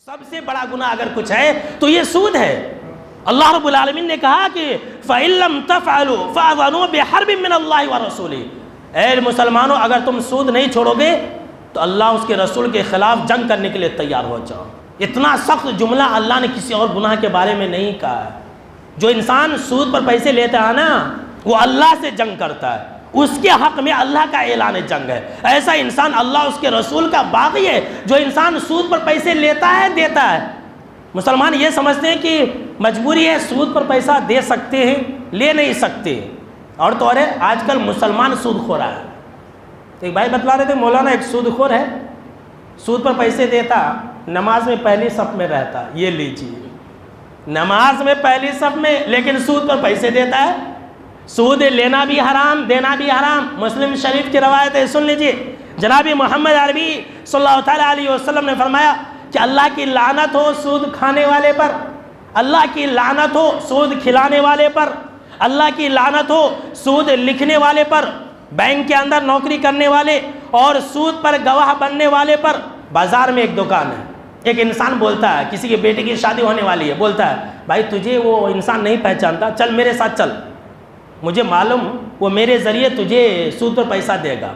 سب سے بڑا گناہ اگر کچھ ہے تو یہ سود ہے۔ اللہ رب العالمین نے کہا کہ فَإِن لَّمْ تَفْعَلُوا فَأَذَنُوا بِحَرْبٍ مِّنَ اللَّهِ وَرَسُولِهِ، اے مسلمانوں اگر تم سود نہیں چھوڑو گے تو اللہ اس کے رسول کے خلاف جنگ کرنے کے لیے تیار ہو جاؤ۔ اتنا سخت جملہ اللہ نے کسی اور گناہ کے بارے میں نہیں کہا ہے۔ جو انسان سود پر پیسے لیتا ہے نا وہ اللہ سے جنگ کرتا ہے، اس کے حق میں اللہ کا اعلان جنگ ہے۔ ایسا انسان اللہ اس کے رسول کا باغی ہے جو انسان سود پر پیسے لیتا ہے دیتا ہے۔ مسلمان یہ سمجھتے ہیں کہ مجبوری ہے، سود پر پیسہ دے سکتے ہیں لے نہیں سکتے، اور تو اور ہے آج کل مسلمان سود خور ہے۔ ایک بھائی بتلا رہے تھے مولانا ایک سود خور ہے، سود پر پیسے دیتا، نماز میں پہلی صف میں رہتا، یہ لیجیے نماز میں پہلی صف میں لیکن سود پر پیسے دیتا ہے۔ سود لینا بھی حرام دینا بھی حرام۔ مسلم شریف کی روایت ہے، سن لیجیے، جناب محمد عربی صلی اللہ تعالیٰ علیہ وسلم نے فرمایا کہ اللہ کی لعنت ہو سود کھانے والے پر، اللہ کی لعنت ہو سود کھلانے والے پر، اللہ کی لعنت ہو سود لکھنے والے پر، بینک کے اندر نوکری کرنے والے اور سود پر گواہ بننے والے پر۔ بازار میں ایک دکان ہے، ایک انسان بولتا ہے، کسی کے بیٹے کی شادی ہونے والی ہے، بولتا ہے بھائی تجھے وہ انسان نہیں پہچانتا، چل میرے ساتھ چل، مجھے معلوم وہ میرے ذریعے تجھے سود پر پیسہ دے گا۔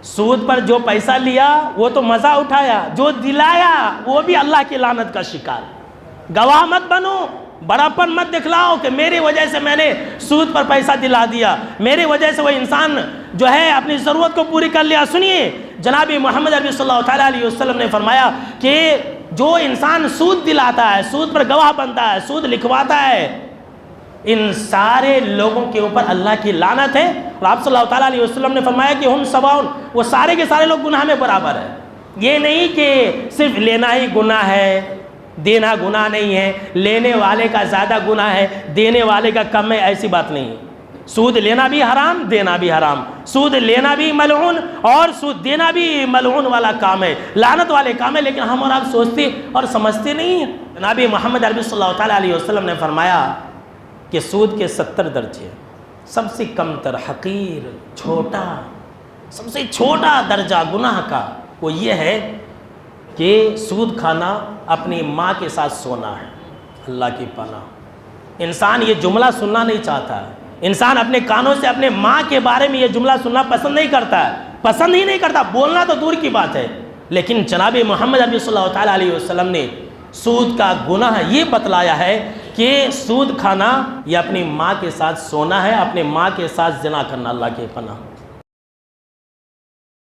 سود پر جو پیسہ لیا وہ تو مزہ اٹھایا، جو دلایا وہ بھی اللہ کی لعنت کا شکار۔ گواہ مت بنو، بڑاپن مت دکھلاؤ کہ میری وجہ سے میں نے سود پر پیسہ دلا دیا، میری وجہ سے وہ انسان جو ہے اپنی ضرورت کو پوری کر لیا۔ سنیے جناب محمد عربی صلی اللہ تعالیٰ علیہ وسلم نے فرمایا کہ جو انسان سود دلاتا ہے، سود پر گواہ بنتا ہے، سود لکھواتا ہے، ان سارے لوگوں کے اوپر اللہ کی لعنت ہے۔ اور آپ صلی اللہ تعالیٰ علیہ وسلم نے فرمایا کہ ہم سواؤن، وہ سارے کے سارے لوگ گناہ میں برابر ہیں۔ یہ نہیں کہ صرف لینا ہی گناہ ہے دینا گناہ نہیں ہے، لینے والے کا زیادہ گناہ ہے دینے والے کا کم ہے، ایسی بات نہیں ہے۔ سود لینا بھی حرام دینا بھی حرام، سود لینا بھی ملعون اور سود دینا بھی ملعون والا کام ہے، لعنت والے کام ہے، لیکن ہم اور آپ سوچتے اور سمجھتے نہیں ہیں۔ جناب محمد عربی صلی اللہ تعالیٰ علیہ وسلم نے فرمایا کہ سود کے 70 درجے، سب سے کم تر حقیر چھوٹا سب سے چھوٹا درجہ گناہ کا وہ یہ ہے کہ سود کھانا اپنی ماں کے ساتھ سونا ہے۔ اللہ کی پناہ، انسان یہ جملہ سننا نہیں چاہتا ہے، انسان اپنے کانوں سے اپنے ماں کے بارے میں یہ جملہ سننا پسند نہیں کرتا ہے، پسند ہی نہیں کرتا، بولنا تو دور کی بات ہے۔ لیکن جناب محمد عربی صلی اللہ تعالیٰ علیہ وسلم نے سود کا گناہ یہ بتلایا ہے کہ سود کھانا یہ اپنی ماں کے ساتھ سونا ہے، اپنے ماں کے ساتھ زنا کرنا۔ اللہ کے پناہ۔